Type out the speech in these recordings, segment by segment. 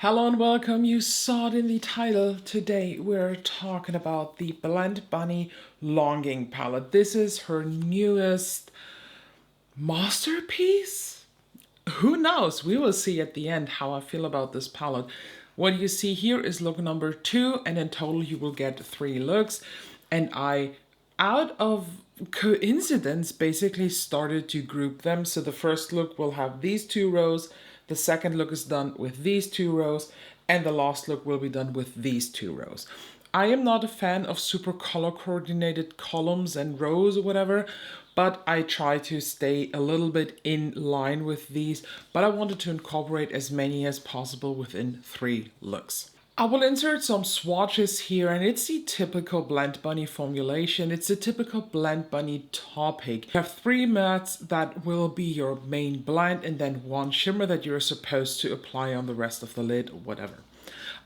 Hello and welcome. You saw it in the title. Today we're talking about the Blend Bunny Longing palette. This is her newest masterpiece? Who knows? We will see at the end how I feel about this palette. What you see here is look number 2, and in total you will get 3 looks. And I, out of coincidence, basically started to group them. So the first look will have these 2 rows, the second look is done with these 2 rows, and the last look will be done with these 2 rows. I am not a fan of super color coordinated columns and rows or whatever, but I try to stay a little bit in line with these, but I wanted to incorporate as many as possible within 3 looks. I will insert some swatches here, and it's the typical Blend Bunny formulation. It's a typical Blend Bunny topic. You have 3 mattes that will be your main blend, and then 1 shimmer that you're supposed to apply on the rest of the lid or whatever.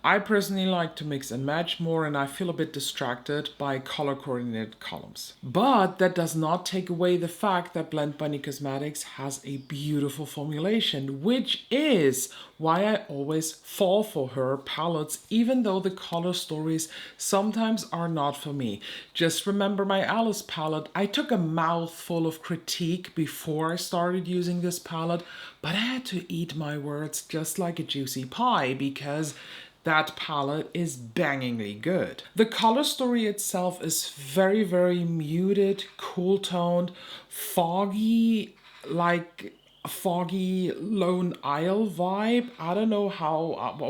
I personally like to mix and match more, and I feel a bit distracted by color coordinated columns. But that does not take away the fact that Blend Bunny Cosmetics has a beautiful formulation, which is why I always fall for her palettes, even though the color stories sometimes are not for me. Just remember my Alice palette. I took a mouthful of critique before I started using this palette, but I had to eat my words just like a juicy pie because that palette is bangingly good. The color story itself is very, very muted, cool toned, foggy, like a foggy Lone Isle vibe. I don't know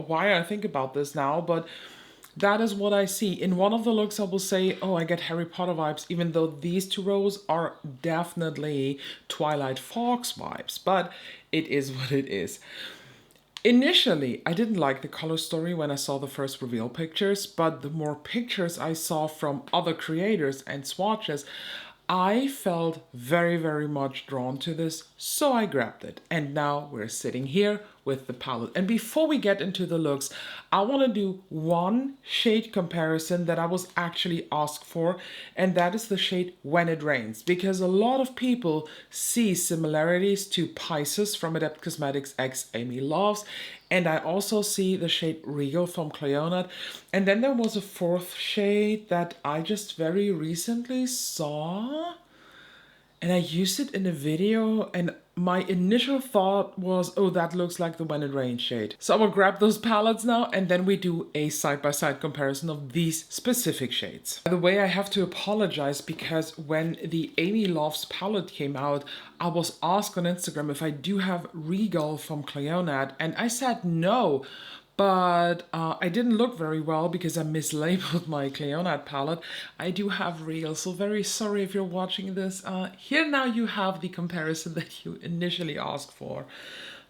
why I think about this now, but that is what I see. In one of the looks I will say, oh, I get Harry Potter vibes, even though these 2 rows are definitely Twilight Fox vibes, but it is what it is. Initially, I didn't like the color story when I saw the first reveal pictures, but the more pictures I saw from other creators and swatches, I felt very, very much drawn to this, so I grabbed it. And now we're sitting here with the palette. And before we get into the looks, I want to do one shade comparison that I was actually asked for, and that is the shade When It Rains, because a lot of people see similarities to Pisces from Adept Cosmetics X Amy Loves, and I also see the shade Regal from Cleonad. And then there was a 4th shade that I just very recently saw, and I used it in a video, and my initial thought was, oh, that looks like the When It Rains shade. So I will grab those palettes now, and then we do a side-by-side comparison of these specific shades. By the way, I have to apologize because when the Amy Loves palette came out, I was asked on Instagram if I do have Regal from Cleonad, and I said no. But I didn't look very well because I mislabeled my Cleonad palette. I do have Regal, so very sorry if you're watching this. Here now you have the comparison that you initially asked for.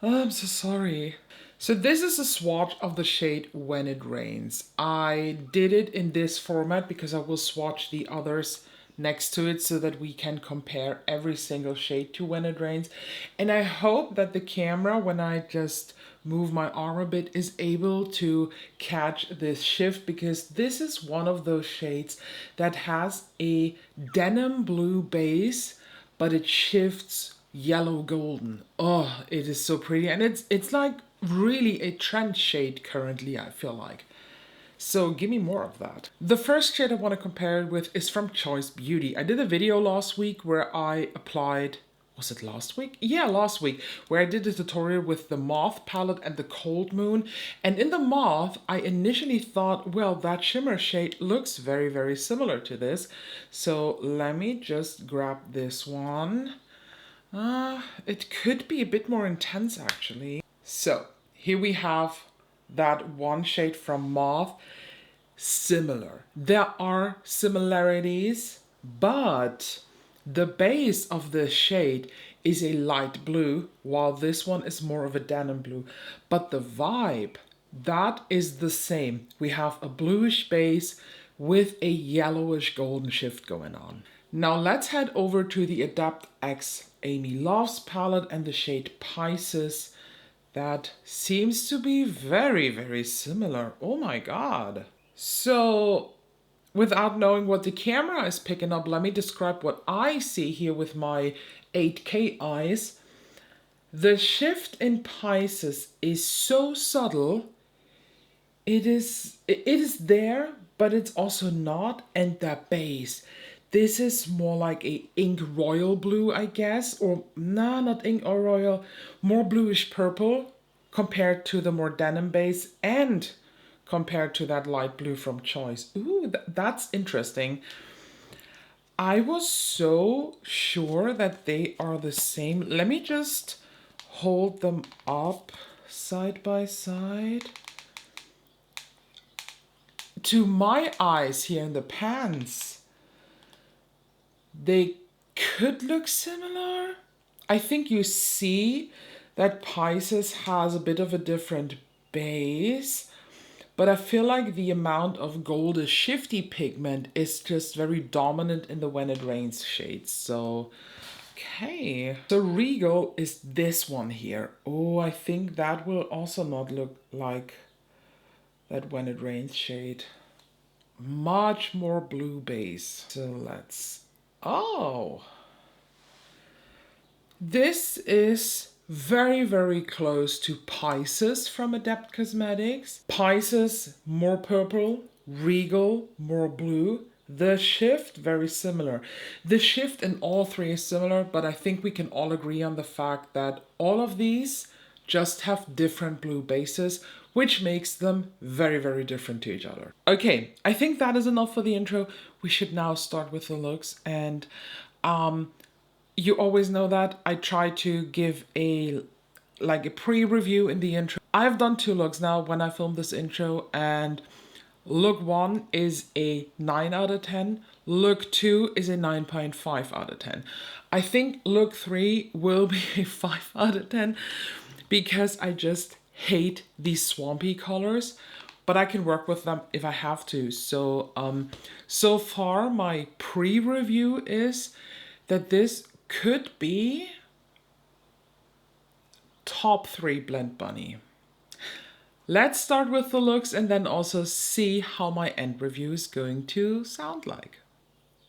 Oh, I'm so sorry. So this is a swatch of the shade When It Rains. I did it in this format because I will swatch the others next to it so that we can compare every single shade to When It Rains. And I hope that the camera, when I just move my arm a bit, is able to catch this shift, because this is one of those shades that has a denim blue base, but it shifts yellow golden. Oh, it is so pretty, and it's like really a trend shade currently, I feel like. So give me more of that. The first shade I want to compare it with is from Choice Beauty. I did a video last week where I applied, was it last week? Yeah, last week, where I did a tutorial with the Moth palette and the Cold Moon. And in the Moth, I initially thought, well, that shimmer shade looks very, very similar to this. So let me just grab this one. It could be a bit more intense actually. So here we have that one shade from Moth. Similar. There are similarities, but the base of this shade is a light blue, while this one is more of a denim blue. But the vibe, that is the same. We have a bluish base with a yellowish golden shift going on. Now let's head over to the Adept X Amy Loves palette and the shade Pisces. That seems to be very, very similar. Oh my god. So, without knowing what the camera is picking up, let me describe what I see here with my 8K eyes. The shift in Pisces is so subtle, it is there, but it's also not. And the base, this is more like a ink royal blue, I guess, or nah, not ink or royal, more bluish purple compared to the more denim base and compared to that light blue from Choice. Ooh, that's interesting. I was so sure that they are the same. Let me just hold them up side by side. To my eyes here in the pants, they could look similar. I think you see that Pisces has a bit of a different base, but I feel like the amount of goldish shifty pigment is just very dominant in the When It Rains shades. So, okay. So Regal is this one here. Oh, I think that will also not look like that When It Rains shade. Much more blue base. So let's, oh. This is very, very close to Pisces from Adept Cosmetics. Pisces, more purple. Regal, more blue. The shift, very similar. The shift in all three is similar, but I think we can all agree on the fact that all of these just have different blue bases, which makes them very, very different to each other. Okay, I think that is enough for the intro. We should now start with the looks, and you always know that I try to give a pre-review in the intro. I've done 2 looks now when I filmed this intro, and look 1 is a 9 out of 10. Look 2 is a 9.5 out of 10. I think look 3 will be a 5 out of 10 because I just hate these swampy colors, but I can work with them if I have to. So, so far my pre-review is that this could be top 3 Blend Bunny. Let's start with the looks and then also see how my end review is going to sound like.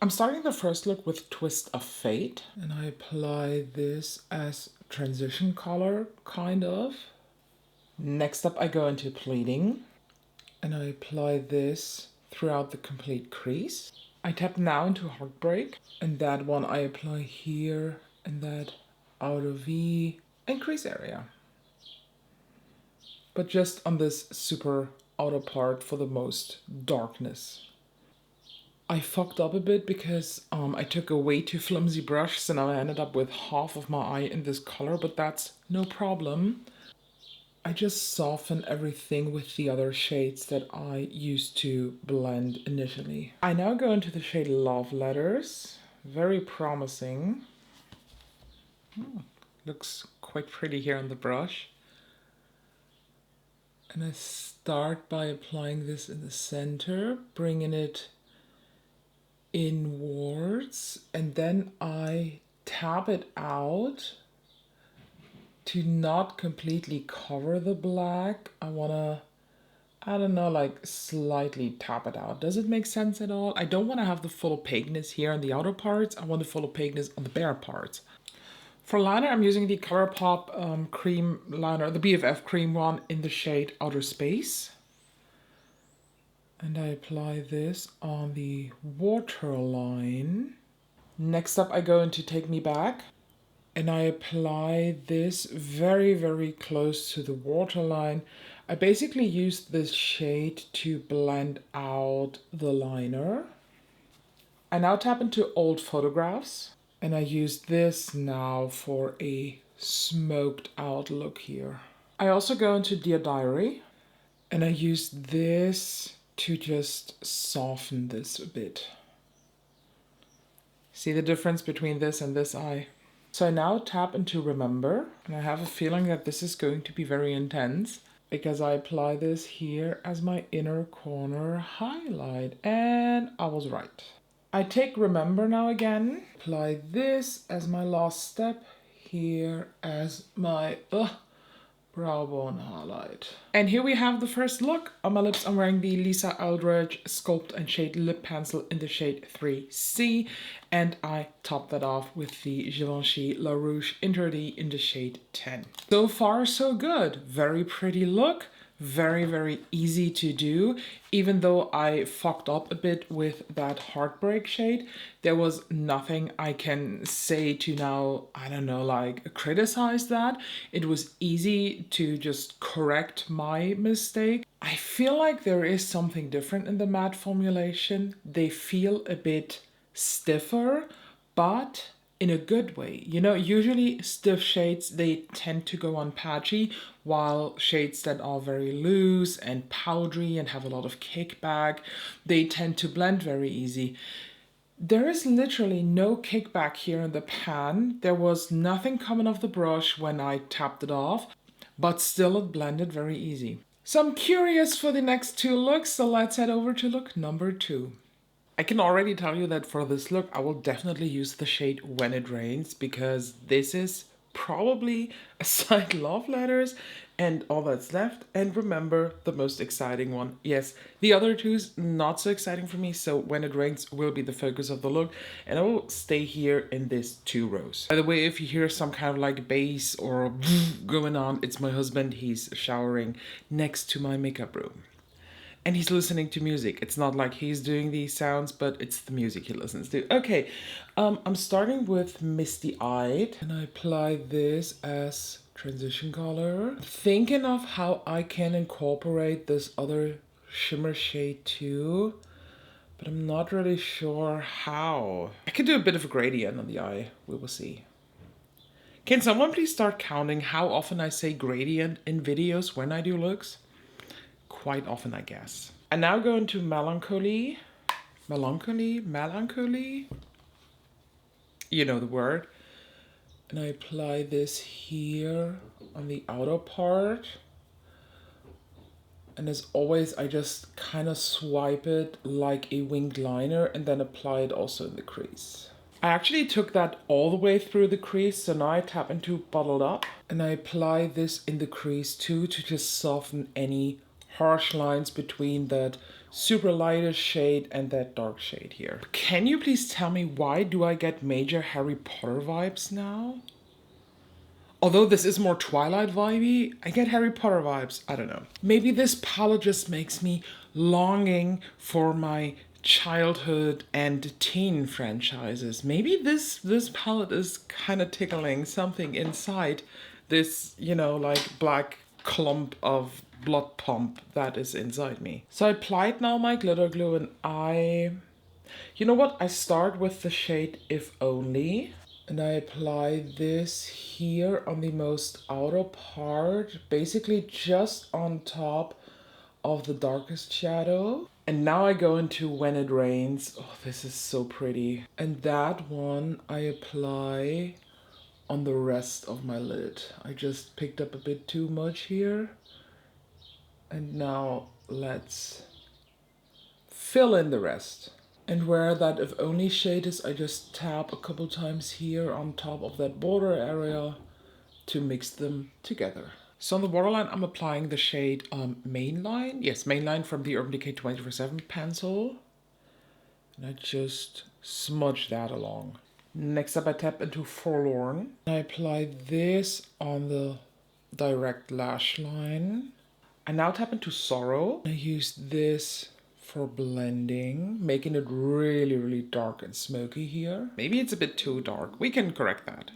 I'm starting the first look with Twist of Fate, and I apply this as transition color, kind of. Next up I go into Pleading, and I apply this throughout the complete crease. I tap now into Heartbreak, and that one I apply here and that outer V and crease area. But just on this super outer part for the most darkness. I fucked up a bit because I took a way too flimsy brush, so now I ended up with half of my eye in this color, but that's no problem. I just soften everything with the other shades that I used to blend initially. I now go into the shade Love Letters. Very promising. Looks quite pretty here on the brush. And I start by applying this in the center, bringing it inwards, and then I tap it out to not completely cover the black. I wanna, I don't know, like slightly tap it out. Does it make sense at all? I don't want to have the full opaqueness here on the outer parts. I want the full opaqueness on the bare parts. For liner, I'm using the ColourPop cream liner, the BFF cream one in the shade Outer Space. And I apply this on the waterline. Next up, I go into Take Me Back. And I apply this very, very close to the waterline. I basically used this shade to blend out the liner. I now tap into Old Photographs. And I use this now for a smoked out look here. I also go into Dear Diary. And I use this to just soften this a bit. See the difference between this and this eye? So I now tap into Remember, and I have a feeling that this is going to be very intense because I apply this here as my inner corner highlight, and I was right. I take Remember now again, apply this as my last step here as my brow bone highlight. And here we have the first look. On my lips, I'm wearing the Lisa Eldridge Sculpt and Shade Lip Pencil in the shade 3C. And I top that off with the Givenchy La Rouge Interdit in the shade 10. So far, so good. Very pretty look. very, very easy to do. Even though I fucked up a bit with that Heartbreak shade, there was nothing I can say to now, I don't know, like criticize that. It was easy to just correct my mistake. I feel like there is something different in the matte formulation. They feel a bit stiffer, but in a good way. You know, usually stiff shades, they tend to go on patchy, while shades that are very loose and powdery and have a lot of kickback, they tend to blend very easy. There is literally no kickback here in the pan. There was nothing coming off the brush when I tapped it off, but still it blended very easy. So I'm curious for the next two looks, so let's head over to look number 2. I can already tell you that for this look, I will definitely use the shade When It Rains, because this is probably, aside love letters and all that's left, and remember the most exciting one. Yes, the other two's not so exciting for me, so When It Rains will be the focus of the look, and I will stay here in these 2 rows. By the way, if you hear some kind of like bass or going on, it's my husband. He's showering next to my makeup room. And he's listening to music. It's not like he's doing these sounds, but it's the music he listens to. Okay, I'm starting with Misty Eyed, and I apply this as transition color. Thinking of how I can incorporate this other shimmer shade too, but I'm not really sure how. I could do a bit of a gradient on the eye. We will see. Can someone please start counting how often I say gradient in videos when I do looks? Quite often, I guess. And now go into Melancholy. Melancholy. You know the word. And I apply this here on the outer part. And as always, I just kind of swipe it like a winged liner and then apply it also in the crease. I actually took that all the way through the crease, so now I tap into Bottled Up. And I apply this in the crease too to just soften any harsh lines between that super lightest shade and that dark shade here. Can you please tell me, why do I get major Harry Potter vibes now? Although this is more Twilight vibey, I get Harry Potter vibes. I don't know. Maybe this palette just makes me longing for my childhood and teen franchises. Maybe this palette is kind of tickling something inside this, you know, like black clump of blood pump that is inside me. So I applied now my glitter glue, and you know what? I start with the shade If Only, and I apply this here on the most outer part, basically just on top of the darkest shadow. And now I go into When It Rains. Oh, this is so pretty. And that one I apply on the rest of my lid. I just picked up a bit too much here. And now let's fill in the rest. And where that If Only shade is, I just tap a couple times here on top of that border area to mix them together. So on the waterline, I'm applying the shade Mainline. Yes, Mainline from the Urban Decay 24/7 pencil. And I just smudge that along. Next up, I tap into Forlorn. I apply this on the direct lash line. I now tap into Sorrow. I use this for blending, making it really, really dark and smoky here. Maybe it's a bit too dark. We can correct that.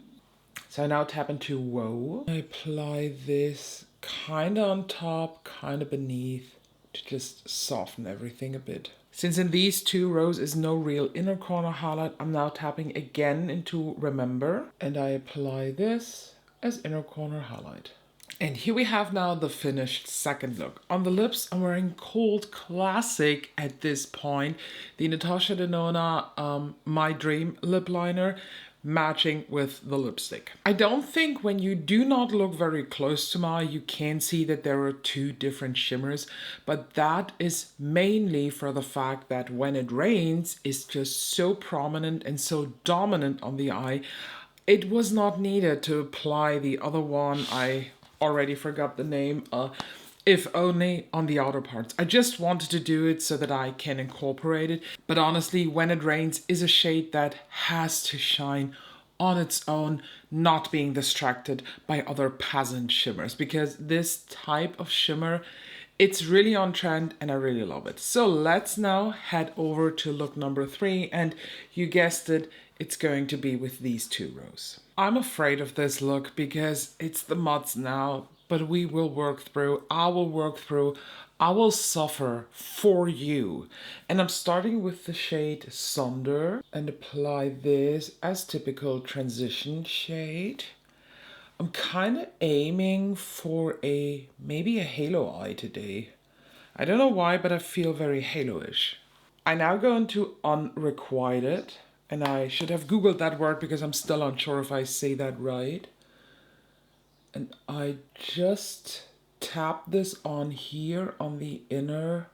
So I now tap into Woe. I apply this kind of on top, kind of beneath, to just soften everything a bit. Since in these 2 rows is no real inner corner highlight, I'm now tapping again into Remember, and I apply this as inner corner highlight. And here we have now the finished second look. On the lips, I'm wearing Cold Classic at this point, the Natasha Denona My Dream lip liner, matching with the lipstick. I don't think when you do not look very close to my eye, you can see that there are 2 different shimmers, but that is mainly for the fact that When It Rains is just so prominent and so dominant on the eye. It was not needed to apply the other one. I already forgot the name. If Only on the outer parts. I just wanted to do it so that I can incorporate it. But honestly, When It Rains is a shade that has to shine on its own, not being distracted by other peasant shimmers. Because this type of shimmer It's really on trend and I really love it. So let's now head over to look number 3, and you guessed it, it's going to be with these 2 rows. I'm afraid of this look because it's the muds now, but we will work through. I will work through. I will suffer for you. And I'm starting with the shade Sonder and apply this as typical transition shade. I'm kind of aiming for maybe a halo eye today. I don't know why, but I feel very halo-ish. I now go into unrequited, and I should have Googled that word because I'm still unsure if I say that right. And I just tap this on here on the inner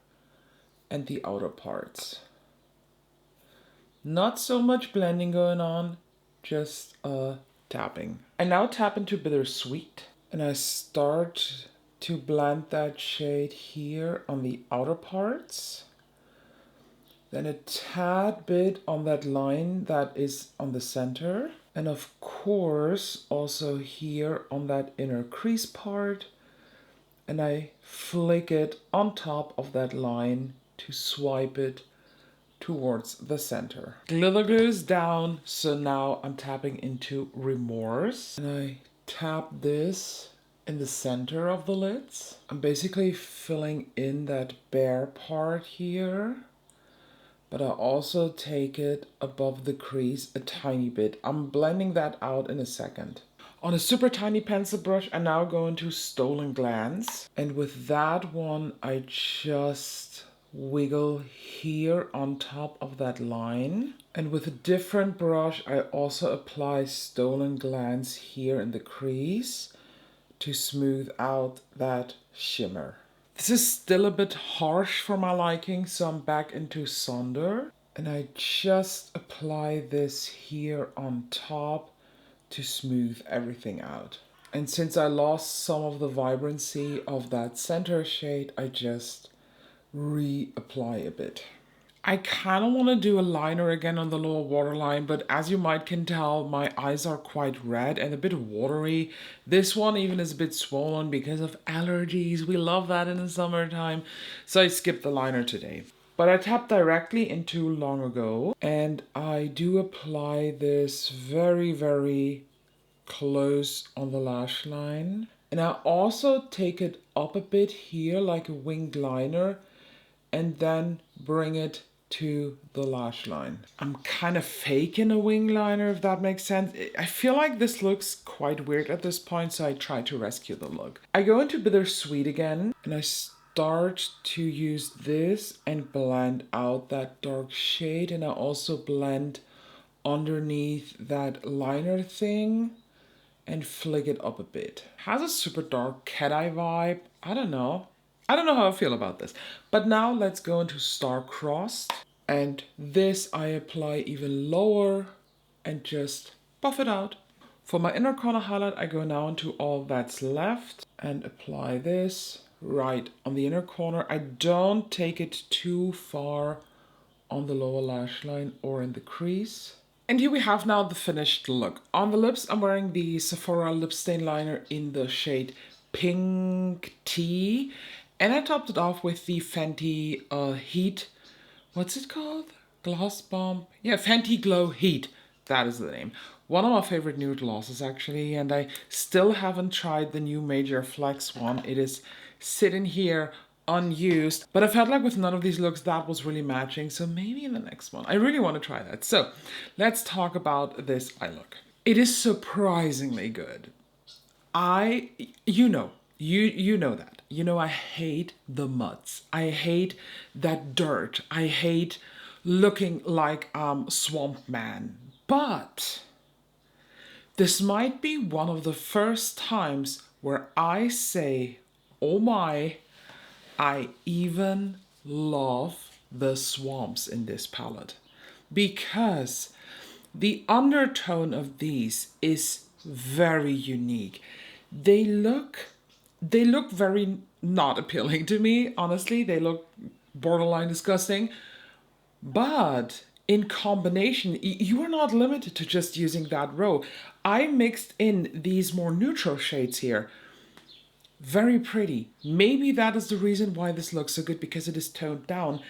and the outer parts. Not so much blending going on, just tapping. I now tap into Bittersweet, and I start to blend that shade here on the outer parts. Then a tad bit on that line that is on the center. And of course, also here on that inner crease part. And I flick it on top of that line to swipe it towards the center. Glitter goes down, so now I'm tapping into Remorse. And I tap this in the center of the lids. I'm basically filling in that bare part here, but I also take it above the crease a tiny bit. I'm blending that out in a second. On a super tiny pencil brush, I now go into Stolen Glance. And with that one, I just wiggle here on top of that line. And with a different brush, I also apply Stolen Glance here in the crease to smooth out that shimmer. This is still a bit harsh for my liking, so I'm back into Sonder. And I just apply this here on top to smooth everything out. And since I lost some of the vibrancy of that center shade, I just reapply a bit. I kind of want to do a liner again on the lower waterline, but as you might can tell, my eyes are quite red and a bit watery. This one even is a bit swollen because of allergies. We love that in the summertime. So I skipped the liner today. But I tapped directly into Long Ago, and I do apply this very, very close on the lash line. And I also take it up a bit here like a winged liner and then bring it to the lash line. I'm kind of faking a wing liner, if that makes sense. I feel like this looks quite weird at this point, so I try to rescue the look. I go into Bittersweet again, and I start to use this and blend out that dark shade, and I also blend underneath that liner thing and flick it up a bit. Has a super dark cat eye vibe. I don't know how I feel about this. But now let's go into Star-Crossed. And this I apply even lower and just buff it out. For my inner corner highlight, I go now into All That's Left and apply this right on the inner corner. I don't take it too far on the lower lash line or in the crease. And here we have now the finished look. On the lips, I'm wearing the Sephora lip stain liner in the shade Pink Tea. And I topped it off with the Fenty Heat. What's it called? Gloss Bomb? Yeah, Fenty Glow Heat. That is the name. One of my favorite nude glosses, actually. And I still haven't tried the new Major Flex one. It is sitting here unused. But I felt like with none of these looks, that was really matching. So maybe in the next one. I really want to try that. So let's talk about this eye look. It is surprisingly good. You know that. You know I hate the muds. I hate that dirt. I hate looking like Swamp Man. But this might be one of the first times where I say, oh my, I even love the swamps in this palette. Because the undertone of these is very unique. They look very not appealing to me, honestly. They look borderline disgusting. But in combination, you are not limited to just using that row. I mixed in these more neutral shades here. Very pretty. Maybe that is the reason why this looks so good, because it is toned down.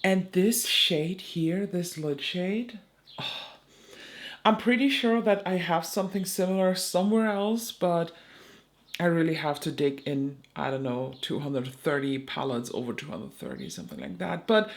And this shade here, this lid shade, I'm pretty sure that I have something similar somewhere else, but I really have to dig in, I don't know, 230 palettes, over 230, something like that. But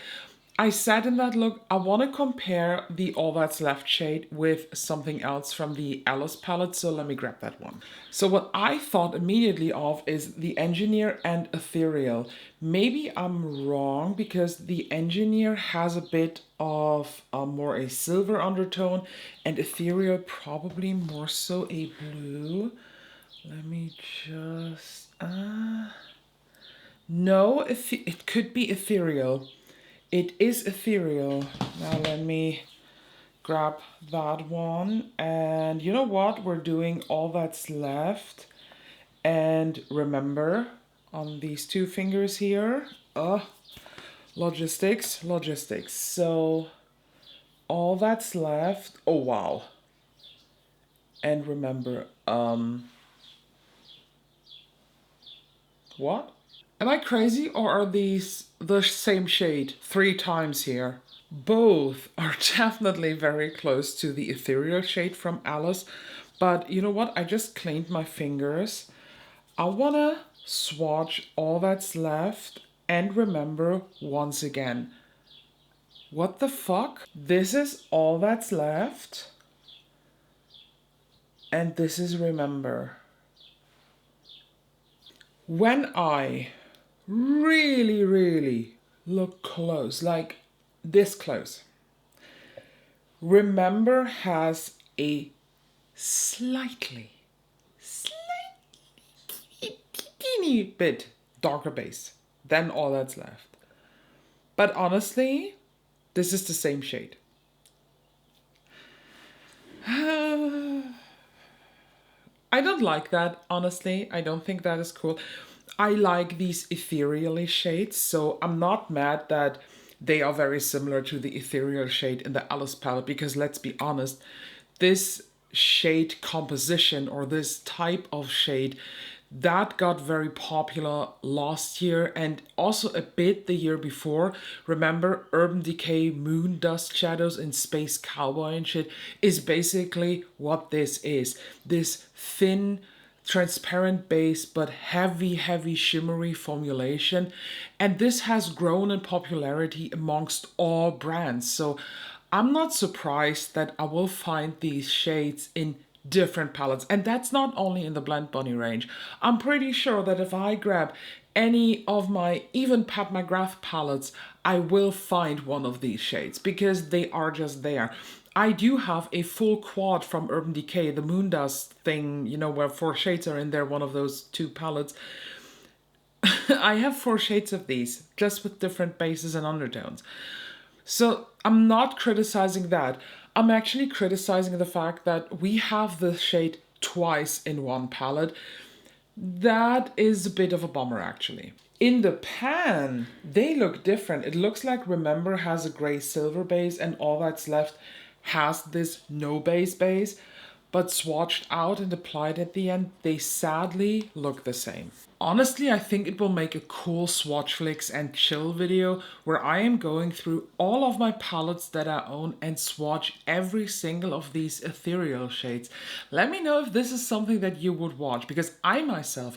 I said in that look, I want to compare the All That's Left shade with something else from the Alice palette, so let me grab that one. So what I thought immediately of is the Engineer and Ethereal. Maybe I'm wrong, because the Engineer has a bit of more a silver undertone, and Ethereal probably more so a blue. Let me just... no, it could be Ethereal. It is Ethereal. Now let me grab that one. And you know what? We're doing All That's Left. And remember, on these two fingers here, logistics. So All That's Left. Oh, wow. And remember, what? Am I crazy, or are these the same shade 3 times here? Both are definitely very close to the Ethereal shade from Alice, but you know what? I just cleaned my fingers. I wanna swatch All That's Left and remember once again. What the fuck? This is All That's Left, and this is Remember. When I really look close, like this close, Remember has a slightly teeny bit darker base than All That's Left. But honestly, this is the same shade. I don't like that, honestly. I don't think that is cool. I like these ethereal shades, so I'm not mad that they are very similar to the ethereal shade in the Alice palette, because let's be honest, this shade composition, or this type of shade, that got very popular last year and also a bit the year before. Remember, Urban Decay Moon Dust Shadows in Space Cowboy and shit is basically what this is. This thin, transparent base, but heavy shimmery formulation. And this has grown in popularity amongst all brands. So I'm not surprised that I will find these shades in different palettes. And that's not only in the Blend Bunny range. I'm pretty sure that if I grab any of my, even Pat McGrath palettes, I will find one of these shades, because they are just there. I do have a full quad from Urban Decay, the Moondust thing, you know, where 4 shades are in there, one of those 2 palettes. I have 4 shades of these, just with different bases and undertones. So I'm not criticizing that. I'm actually criticizing the fact that we have the shade twice in one palette. That is a bit of a bummer, actually. In the pan, they look different. It looks like Remember has a gray silver base, and All That's Left has this no base, but swatched out and applied at the end, they sadly look the same. Honestly, I think it will make a cool swatch flicks and chill video where I am going through all of my palettes that I own and swatch every single of these ethereal shades. Let me know if this is something that you would watch, because I myself,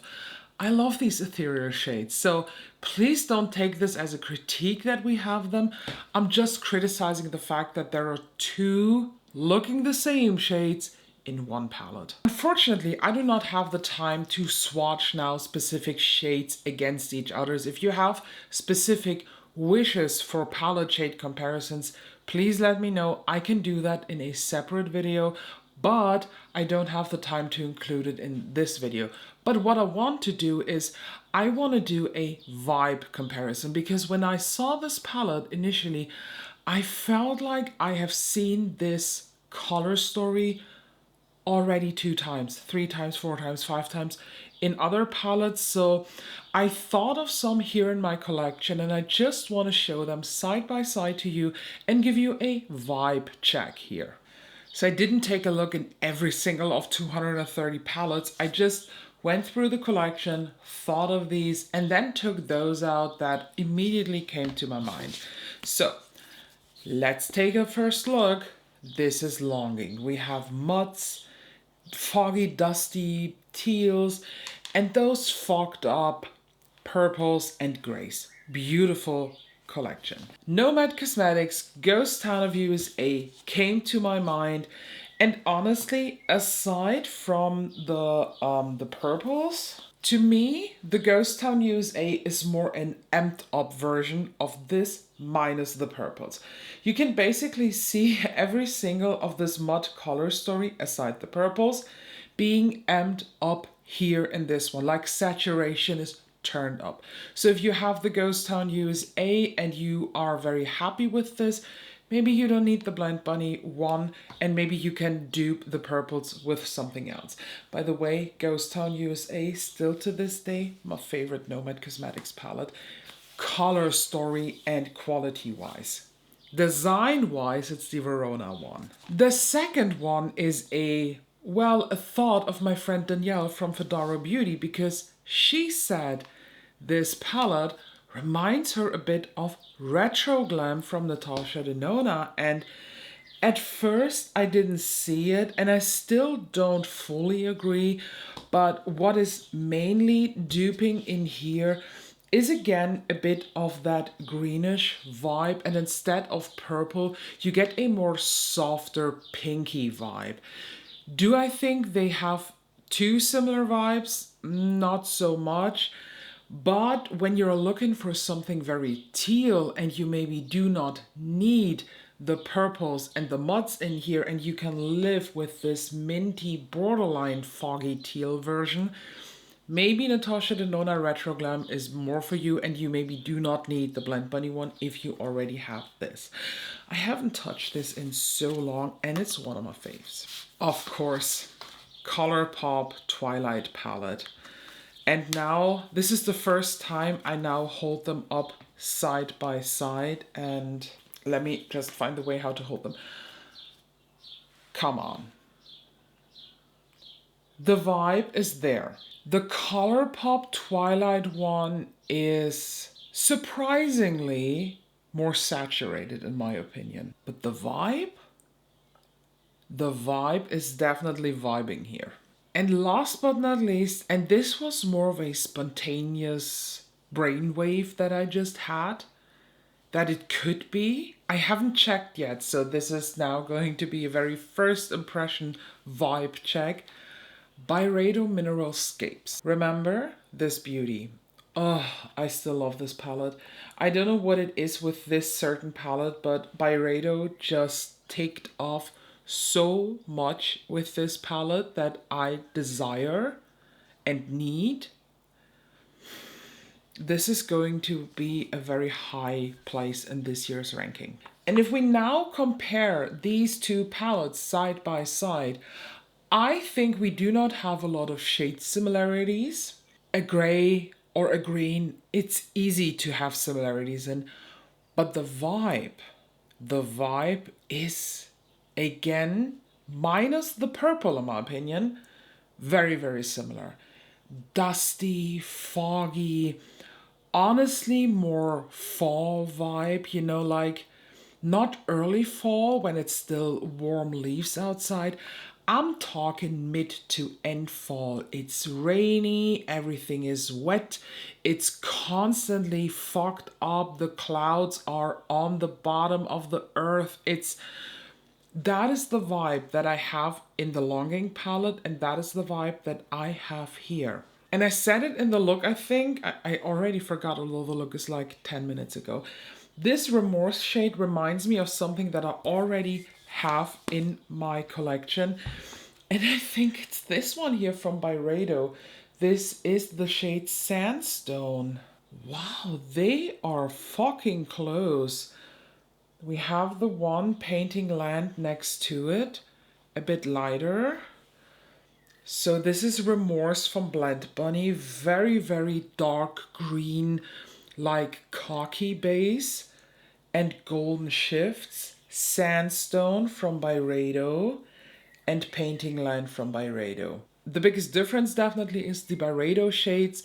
I love these ethereal shades. So please don't take this as a critique that we have them. I'm just criticizing the fact that there are 2 looking the same shades in one palette. Unfortunately, I do not have the time to swatch now specific shades against each others. If you have specific wishes for palette shade comparisons, please let me know. I can do that in a separate video, but I don't have the time to include it in this video. But what I want to do is, I want to do a vibe comparison, because when I saw this palette initially, I felt like I have seen this color story already 2 times, 3 times, 4 times, 5 times in other palettes. So I thought of some here in my collection, and I just want to show them side by side to you and give you a vibe check here. So I didn't take a look in every single of 230 palettes. I just went through the collection, thought of these, and then took those out that immediately came to my mind. So let's take a first look. This is Longing. We have muds, foggy, dusty teals, and those fogged up purples and grays. Beautiful collection. Nomad Cosmetics Ghost Town of USA came to my mind, and honestly, aside from the purples, to me, the Ghost Town USA is more an amped up version of this minus the purples. You can basically see every single of this mud color story, aside the purples, being amped up here in this one. Like saturation is turned up. So if you have the Ghost Town USA and you are very happy with this, maybe you don't need the Blend Bunny one, and maybe you can dupe the purples with something else. By the way, Ghost Town USA, still to this day, my favorite Nomad Cosmetics palette. Color story and quality-wise. Design-wise, it's the Verona one. The second one is a thought of my friend Danielle from Fedora Beauty, because she said this palette reminds her a bit of Retro Glam from Natasha Denona, and at first I didn't see it, and I still don't fully agree, but what is mainly duping in here is again a bit of that greenish vibe, and instead of purple you get a more softer pinky vibe. Do I think they have two similar vibes? Not so much. But when you're looking for something very teal and you maybe do not need the purples and the muds in here, and you can live with this minty borderline foggy teal version, maybe Natasha Denona Retro Glam is more for you, and you maybe do not need the Blend Bunny one if you already have this. I haven't touched this in so long, and it's one of my faves. Of course, ColourPop Twilight palette. And now, this is the first time I now hold them up side by side, and let me just find the way how to hold them. Come on. The vibe is there. The ColourPop Twilight one is surprisingly more saturated in my opinion. But the vibe is definitely vibing here. And last but not least, and this was more of a spontaneous brainwave that I just had, that it could be. I haven't checked yet, so this is now going to be a very first impression vibe check. Byredo Mineral Scapes. Remember this beauty? Oh, I still love this palette. I don't know what it is with this certain palette, but Byredo just ticked off so much with this palette that I desire and need. This is going to be a very high place in this year's ranking. And if we now compare these two palettes side by side, I think we do not have a lot of shade similarities. A gray or a green, it's easy to have similarities in, but the vibe is, again, minus the purple in my opinion, very, very similar. Dusty, foggy, honestly more fall vibe, you know, like not early fall when it's still warm leaves outside. I'm talking mid to end fall. It's rainy, everything is wet, it's constantly fogged up, the clouds are on the bottom of the earth. That is the vibe that I have in the Longing palette, and that is the vibe that I have here. And I said it in the look, I think. I already forgot, although the look is like 10 minutes ago. This Remorse shade reminds me of something that I already have in my collection. And I think it's this one here from Byredo. This is the shade Sandstone. Wow, they are fucking close. We have the one Painting Land next to it, a bit lighter. So this is Remorse from Blend Bunny, very, very dark green, like khaki base and golden shifts. Sandstone from Byredo and Painting Land from Byredo. The biggest difference definitely is the Byredo shades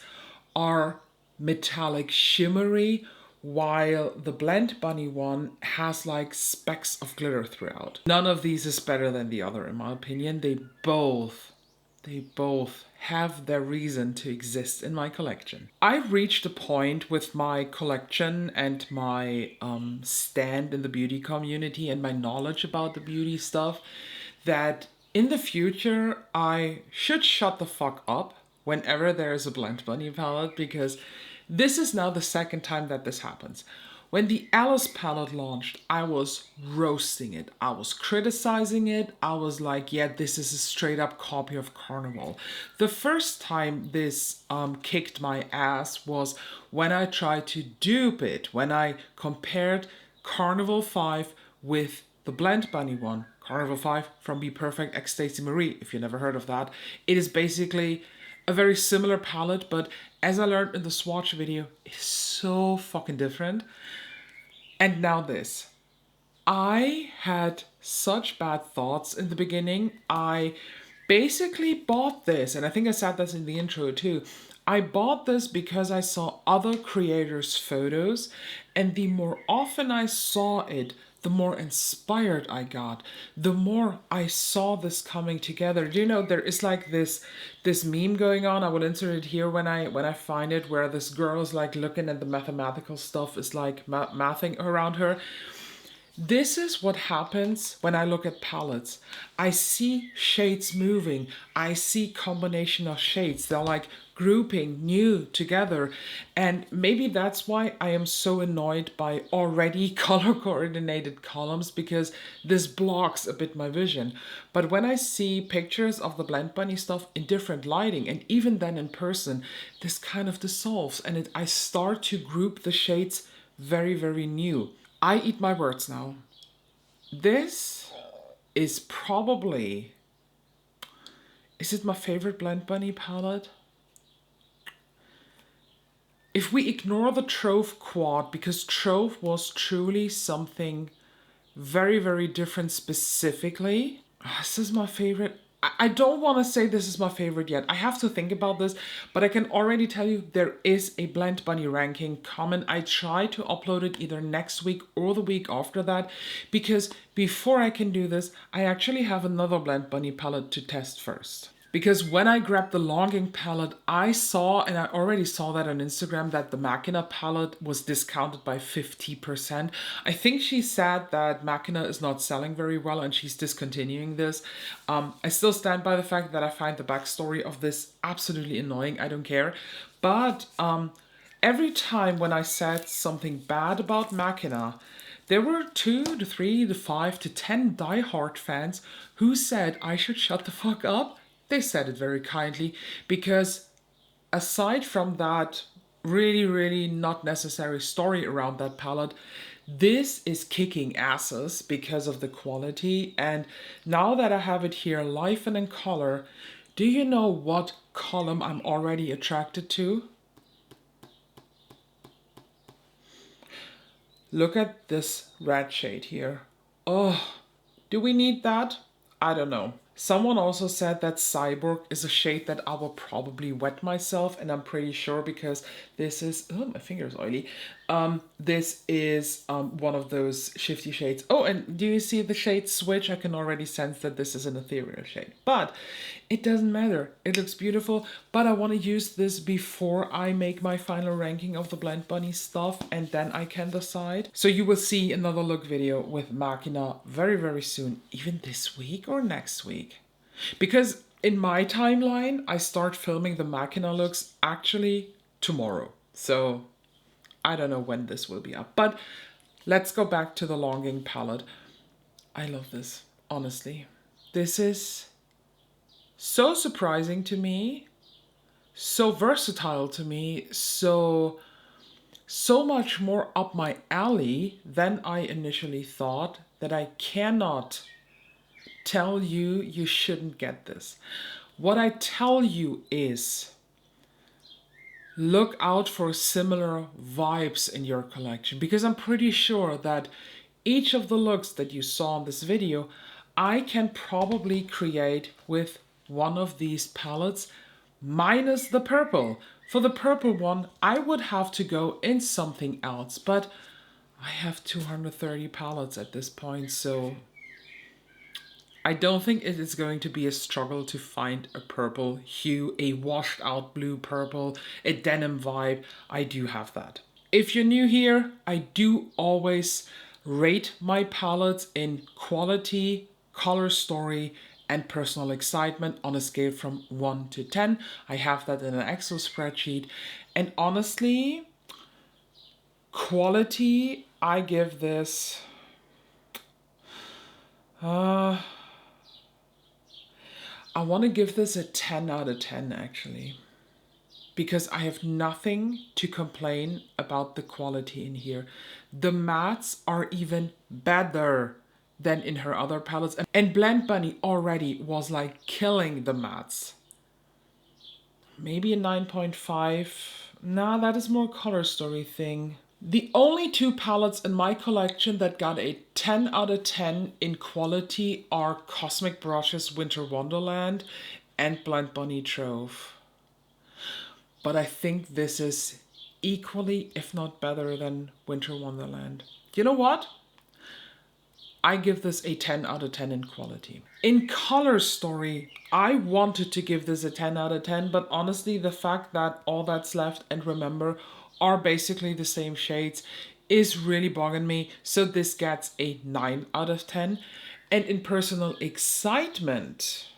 are metallic shimmery, while the Blend Bunny one has like specks of glitter throughout. None of these is better than the other in my opinion. They both have their reason to exist in my collection. I've reached a point with my collection and my stand in the beauty community and my knowledge about the beauty stuff that in the future I should shut the fuck up whenever there is a Blend Bunny palette, because this is now the second time that this happens. When the Alice palette launched, I was roasting it. I was criticizing it. I was like, yeah, this is a straight up copy of Carnival. The first time this kicked my ass was when I tried to dupe it, when I compared Carnival 5 with the Blend Bunny one. Carnival 5 from Be Perfect x Stacey Marie, if you never heard of that. It is basically a very similar palette, but as I learned in the swatch video, it's so fucking different. And now this. I had such bad thoughts in the beginning. I basically bought this, and I think I said this in the intro too. I bought this because I saw other creators' photos, and the more often I saw it, the more inspired I got, the more I saw this coming together. Do you know there is like this meme going on? I will insert it here when I find it, where this girl is like looking at the mathematical stuff, is like mathing around her. This is what happens when I look at palettes. I see shades moving. I see combination of shades. They're like grouping new together. And maybe that's why I am so annoyed by already color coordinated columns, because this blocks a bit my vision. But when I see pictures of the Blend Bunny stuff in different lighting, and even then in person, this kind of dissolves and I start to group the shades very, very new. I eat my words now. This is probably, is it my favorite Blend Bunny palette? If we ignore the Trove quad, because Trove was truly something very, very different specifically. This is my favorite. I don't want to say this is my favorite yet. I have to think about this, but I can already tell you there is a Blend Bunny ranking coming. I try to upload it either next week or the week after that, because before I can do this, I actually have another Blend Bunny palette to test first. Because when I grabbed the Longing palette, I saw, and I already saw that on Instagram, that the Machina palette was discounted by 50%. I think she said that Machina is not selling very well and she's discontinuing this. I still stand by the fact that I find the backstory of this absolutely annoying. I don't care. But every time when I said something bad about Machina, there were 2 to 3 to 5 to 10 diehard fans who said I should shut the fuck up. They said it very kindly, because aside from that really, really not necessary story around that palette, this is kicking asses because of the quality. And now that I have it here live and in color, do you know what column I'm already attracted to? Look at this red shade here. Oh, do we need that? I don't know. Someone also said that Cyborg is a shade that I will probably wet myself, and I'm pretty sure because this is, oh, my finger is oily. This is one of those shifty shades. Oh, and do you see the shade switch? I can already sense that this is an ethereal shade, but it doesn't matter. It looks beautiful, but I want to use this before I make my final ranking of the Blend Bunny stuff, and then I can decide. So you will see another look video with Machina very, very soon, even this week or next week. Because in my timeline, I start filming the Machina looks actually tomorrow. So I don't know when this will be up, but let's go back to the Longing palette. I love this, honestly. This is so surprising to me, so versatile to me, so much more up my alley than I initially thought, that I cannot tell you you shouldn't get this. What I tell you is, look out for similar vibes in your collection, because I'm pretty sure that each of the looks that you saw in this video, I can probably create with one of these palettes minus the purple. For the purple one, I would have to go in something else, but I have 230 palettes at this point, so I don't think it is going to be a struggle to find a purple hue, a washed out blue purple, a denim vibe. I do have that. If you're new here, I do always rate my palettes in quality, color story, and personal excitement on a scale from 1 to 10. I have that in an Excel spreadsheet. And honestly, quality, I give this... I want to give this a 10 out of 10 actually, because I have nothing to complain about the quality in here. The mattes are even better than in her other palettes, and Blend Bunny already was like killing the mattes. Maybe a 9.5. Nah, that is more color story thing. The only two palettes in my collection that got a 10 out of 10 in quality are Cosmic Brushes Winter Wonderland and Blend Bunny Trove. But I think this is equally, if not better, than Winter Wonderland. You know what? I give this a 10 out of 10 in quality. In color story, I wanted to give this a 10 out of 10, but honestly, the fact that All That's Left and Remember are basically the same shades is really bugging me. So this gets a 9 out of 10. And in personal excitement,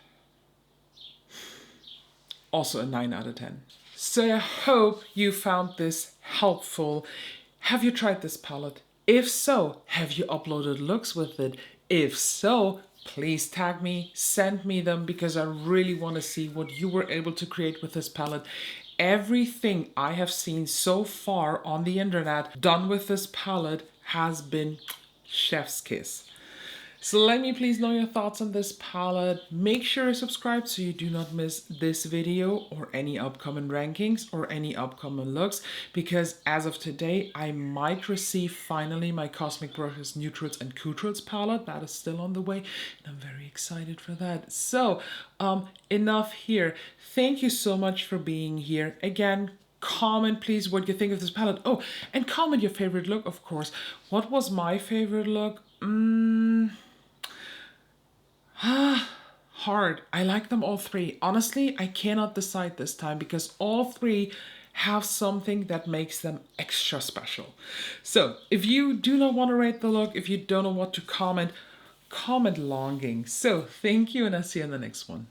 also a 9 out of 10. So I hope you found this helpful. Have you tried this palette? If so, have you uploaded looks with it? If so, please tag me, send me them, because I really want to see what you were able to create with this palette. Everything I have seen so far on the internet done with this palette has been chef's kiss. So let me please know your thoughts on this palette. Make sure to subscribe so you do not miss this video or any upcoming rankings or any upcoming looks, because as of today, I might receive finally my Cosmic Brushes Neutrals and Coutrals palette. That is still on the way, and I'm very excited for that. So, enough here. Thank you so much for being here. Again, comment please what you think of this palette. Oh, and comment your favorite look, of course. What was my favorite look? Hard. I like them all three. Honestly, I cannot decide this time because all three have something that makes them extra special. So if you do not want to rate the look, if you don't know what to comment, comment longing. So thank you, and I'll see you in the next one.